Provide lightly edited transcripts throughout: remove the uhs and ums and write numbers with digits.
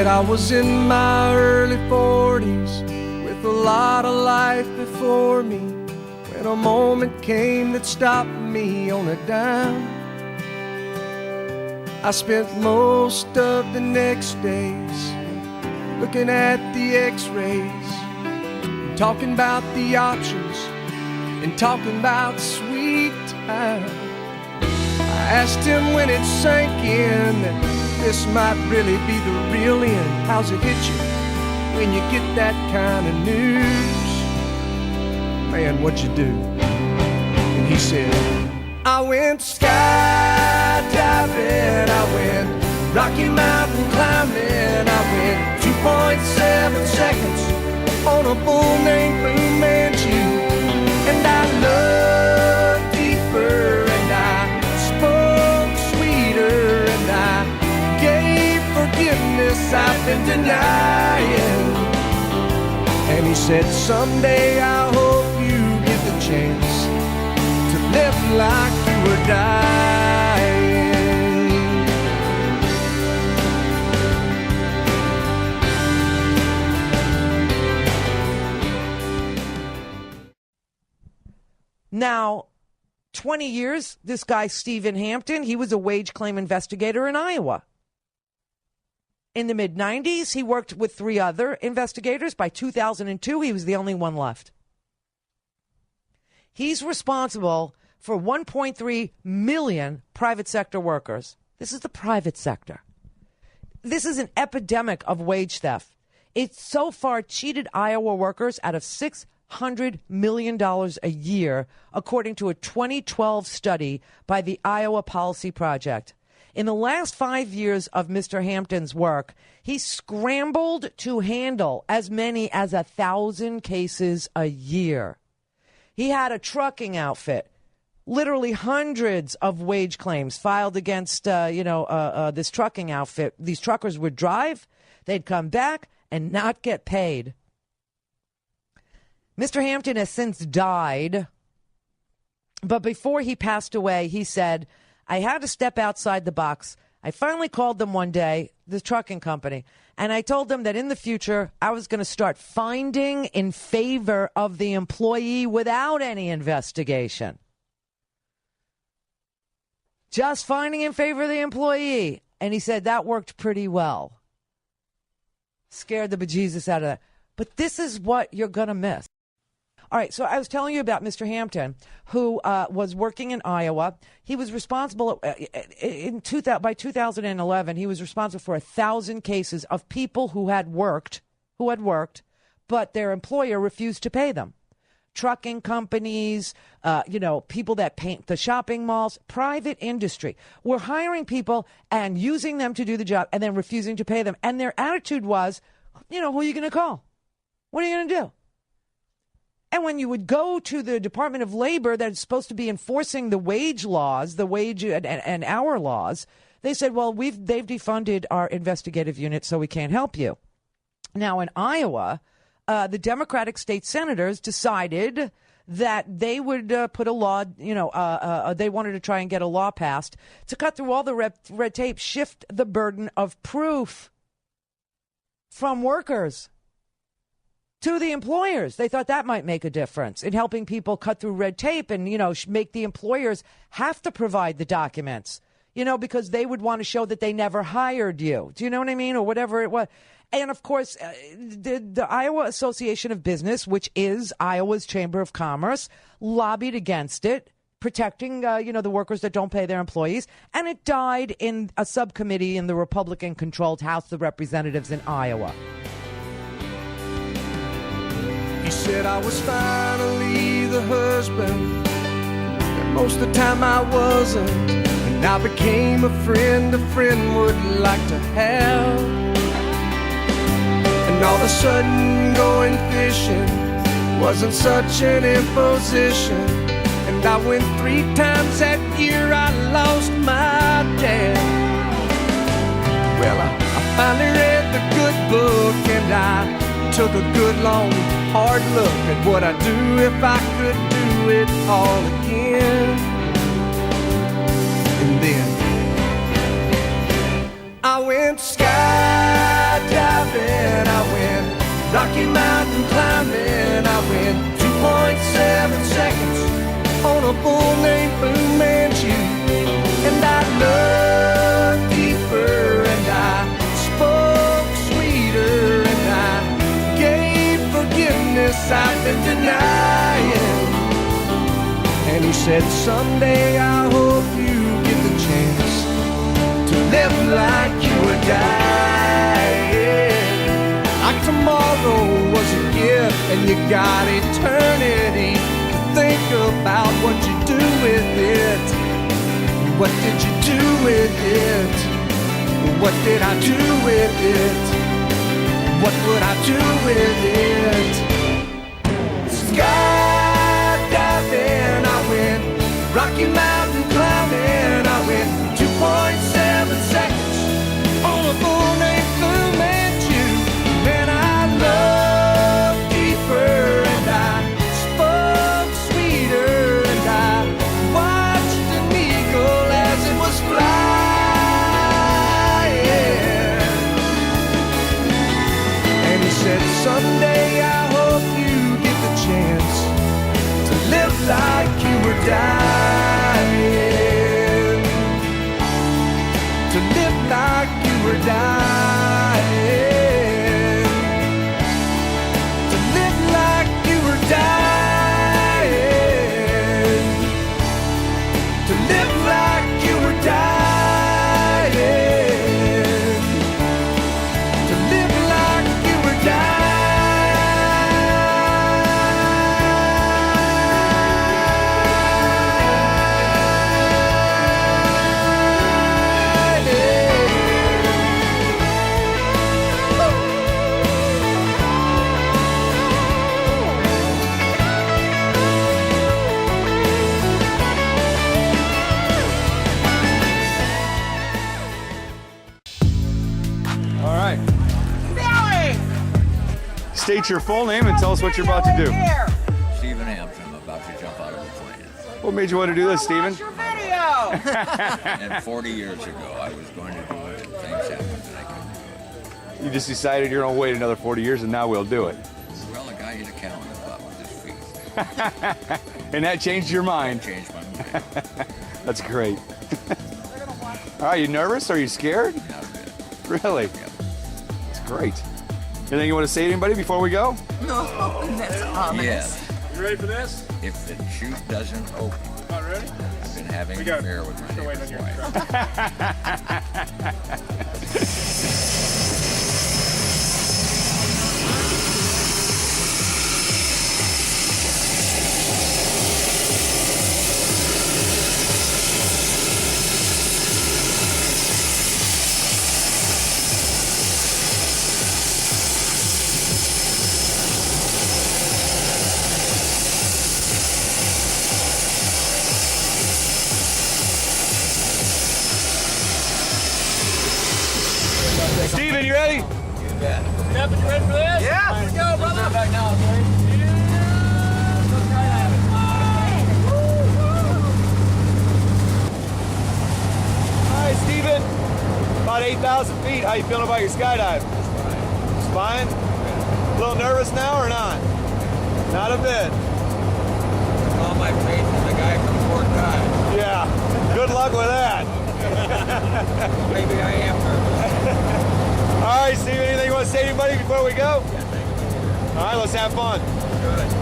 said I was in my early 40s with a lot of life before me, when a moment came that stopped me on a dime. I spent most of the next days looking at the x-rays, talking about the options and talking about sweet time. I asked him when it sank in that this might really be the real end. How's it hit you when you get that kind of news? Man, what'd you do? And he said, I went skydiving, I went Rocky Mountain climbing, I went 2.7 seconds on a bull named Blue Manchu, and I looked deeper and I spoke sweeter and I gave forgiveness I've been denying. And he said, someday I hope you get the chance to live like you were dying. Now, 20 years, this guy, Stephen Hampton, he was a wage claim investigator in Iowa. In the mid-90s, he worked with 3 other investigators. By 2002, he was the only one left. He's responsible for 1.3 million private sector workers. This is the private sector. This is an epidemic of wage theft. It's so far cheated Iowa workers out of $600 million a year, according to a 2012 study by the Iowa Policy Project. In the last 5 years of Mr. Hampton's work, he scrambled to handle as many as 1,000 cases a year. He had a trucking outfit, literally hundreds of wage claims filed against, this trucking outfit. These truckers would drive, they'd come back and not get paid. Mr. Hampton has since died, but before he passed away, he said, I had to step outside the box. I finally called them one day, the trucking company, and I told them that in the future, I was going to start finding in favor of the employee without any investigation. Just finding in favor of the employee. And he said that worked pretty well. Scared the bejesus out of that. But this is what you're going to miss. All right, so I was telling you about Mr. Hampton, who was working in Iowa. He was responsible by 2011. He was responsible for 1,000 cases of people who had worked, but their employer refused to pay them. Trucking companies, people that paint the shopping malls, private industry were hiring people and using them to do the job and then refusing to pay them. And their attitude was, who are you going to call? What are you going to do? And when you would go to the Department of Labor that's supposed to be enforcing the wage laws, the wage and hour laws, they said, well, they've defunded our investigative unit, so we can't help you. Now, in Iowa, the Democratic state senators decided that they would put a law, they wanted to try and get a law passed to cut through all the red tape, shift the burden of proof from workers to the employers. They thought that might make a difference in helping people cut through red tape and, make the employers have to provide the documents, because they would want to show that they never hired you. Do you know what I mean? Or whatever it was. And, of course, the Iowa Association of Business, which is Iowa's Chamber of Commerce, lobbied against it, protecting, the workers that don't pay their employees. And it died in a subcommittee in the Republican-controlled House of Representatives in Iowa. He said I was finally the husband that most of the time I wasn't, and I became a friend would like to have. And all of a sudden going fishing wasn't such an imposition, and I went 3 times that year. I lost my dad. Well, I finally read the good book, and I took a good long hard look at what I'd do if I could do it all again. And then I went skydiving, Rocky Mountain climbing, I went 2.7 seconds on a bull named Fu Manchu. And I looked deeper and I spoke sweeter and I gave forgiveness I've been denying. And he said, someday I hope you get the chance to live like you were dying. Like tomorrow was a gift and you got eternity to think about what you do with it. What did you do with it? What did I do with it? What would I do with it? Skydiving, I went Rocky Mountain climbing, I went 2.7 seconds on a bull named Fu Manchu. Man, I loved deeper and I spoke sweeter and I watched an eagle as it was flying. And he said, someday I hope you get the chance to live like you were dying. To live like you were dying. To live like you were dying. To live like you were dying. To live like you were All right. State your full name and tell us what you're about to do. Stephen Hampton, I'm about to jump out of a plane. What made you want to do this, Stephen? And 40 years ago, I was going to do it, and things happened and I couldn't do You just decided you're going to wait another 40 years and now we'll do it. it. Well, the guy in the calendar thought with his feet. And that changed your mind. Changed my mind. That's great. Are you nervous? Are you scared? Not a bit. Really? Yep. It's great. Anything you want to say to anybody before we go? No, that's ominous. Yes. You ready for this? If the chute doesn't open, Not ready? I've been having We an got- affair with my Still waiting neighbor's on your wife. Steven, you ready? Captain, you ready for this? Yeah, let's go, brother. Back now, okay? All right, Steven. About 8,000 feet. How you feeling about your skydive? Fine. A little nervous now or not? Not a bit. All my faith in the guy from Fort Dodge. Yeah. Good luck with that. Maybe I am nervous. All right, Steven. Anything you want to say to anybody before we go? All right, let's have fun. Good.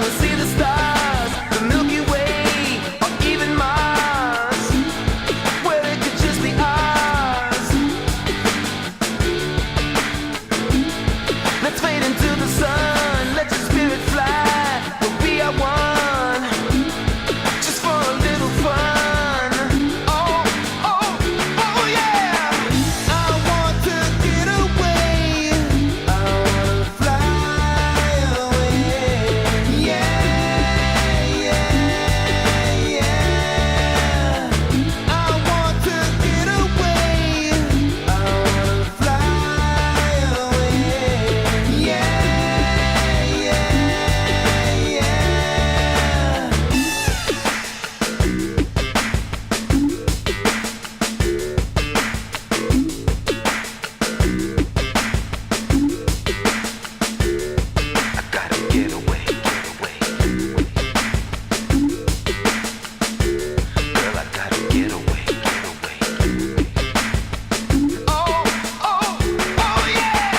wanna see the stars, the Milky Way, or even Mars, where it could just be ours. Let's fade into the sun, let your spirit fly, we'll be at one, just for a little fun. Oh, oh, oh yeah! I want to get away, I wanna fly away. Yeah, yeah, yeah. I want to get away, I wanna fly away. Yeah, yeah, yeah. I gotta get away, get away. Girl, I gotta get away, get away. Oh, oh, oh yeah!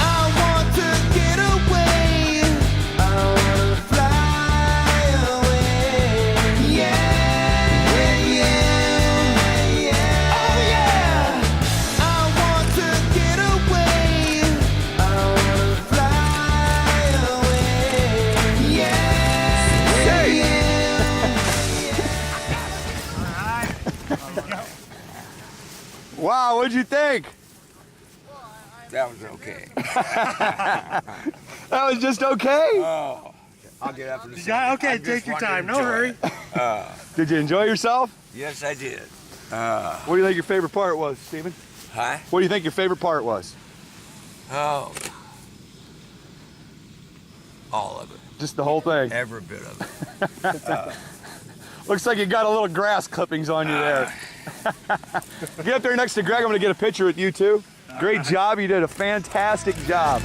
I want to get away. I wanna fly away. Yeah, yeah, yeah. Oh yeah! I want to get away. I wanna fly away. Yeah, yeah. Wow, what'd you think? That was okay. That was just okay? Oh, I'll get up in a second. Yeah, okay, I just take your wanted to time, no enjoy hurry. it. Did you enjoy yourself? Yes, I did. What do you think your favorite part was, Steven? Hi? What do you think your favorite part was? Oh. All of it. Just the whole thing. Every bit of it. Looks like you got a little grass clippings on you there. Get up there next to Greg. I'm going to get a picture with you too. Great job. You did a fantastic job.